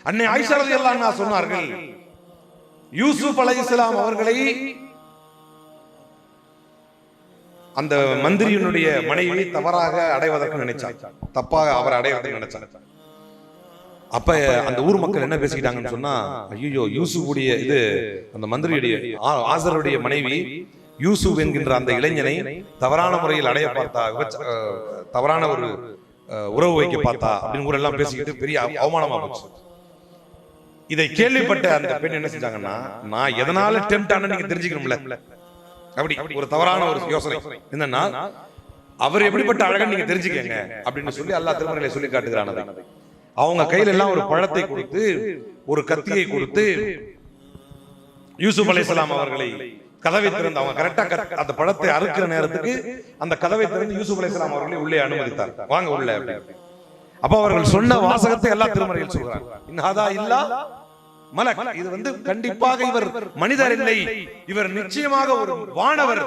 அன்னை ஆயிஷா ரலியல்லாஹு அன்ஹா சொன்னார்கள், யூசுப் அலைஹிஸ்ஸலாம் அவர்களை அந்த மந்திரியினுடைய மனைவி தவறாக அடைவதற்கு நினைச்சார், தப்பாக அவர் அடைவதற்கு நினைச்சார். அப்ப அந்த ஊர் மக்கள் என்ன பேசிக்கிட்டாங்கன்னு சொன்னா, ஐயோ யூசுஃபுடைய இது அந்த மந்திரியுடைய ஆசருடைய மனைவி யூசுப் என்கின்ற அந்த இளைஞனை தவறான முறையில் அடைய பார்த்தா, தவறான ஒரு உறவு வைக்க பார்த்தா அப்படின்னு ஊரெல்லாம் பேசிக்கிட்டு பெரிய அவமானமா போச்சு. இதை கேள்விப்பட்ட அந்த பெண் என்ன செஞ்சாங்கன்னா, நான் எதனால டெம்ட் ஆன நீங்க தெரிஞ்சுக்கணும்ல, அப்படி ஒரு தவறான ஒரு யோசனை என்னன்னா, அவர் எப்படிப்பட்ட அழகன் நீங்க தெரிஞ்சுக்கங்க அப்படின்னு சொல்லி அல்லாஹ் திருமறையிலே சொல்லி காட்டுகிறான். அவங்க கையில எல்லாம் ஒரு பழத்தை கொடுத்து ஒரு கத்தியை கொடுத்து யூசுப் அலைஹிஸ்ஸலாம் அவர்களை கதவை திறந்து, அவங்க கரெக்டா அந்த பழத்தை அறுக்கிற நேரத்துக்கு அந்த கதவை திறந்து யூசுப் அலைஹிஸ்ஸலாம் அவர்களை உள்ளே அனுமதித்தார், வாங்க உள்ள. அப்ப அவர்கள் சொன்ன வாசகத்தை எல்லாம் திருமறையில் சொல்றாங்க, இன்ஹாதா இல்லா மலக், இது கண்டிப்பாக இவர் மனிதர் இல்லை, இவர் நிச்சயமாக ஒரு வானவர்,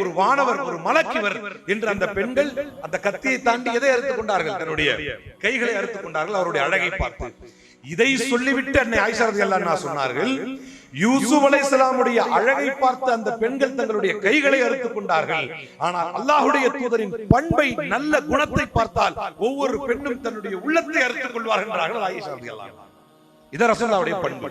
ஒரு வானவர், ஒரு மலக் இவர் என்று அந்த பெண்கள் அந்த கத்தியை தாண்டி எதை அறுத்துக் கொண்டார்கள், தன்னுடைய கைகளை அறுத்துக் கொண்டார்கள் அவருடைய அழகை பார்த்து. இதை சொல்லிவிட்டு அன்னை ஆயிஷா ரலியல்லாஹு அன்ஹா சொன்னார்கள், யூசுப் அலைஹிஸ்ஸலாமுடைய அழகை பார்த்து அந்த பெண்கள் தங்களுடைய கைகளை அறுத்துக் கொண்டார்கள், ஆனால் அல்லாஹ்வுடைய தூதரின் பண்பை நல்ல குணத்தை பார்த்தால் ஒவ்வொரு பெண்ணும் தன்னுடைய உள்ளத்தை அறுத்துக் கொள்வார்கள் என்றார்கள் ஆயிஷா ரலியல்லாஹு அன்ஹா. இது ரசூலுல்லாஹ்வுடைய பண்பு.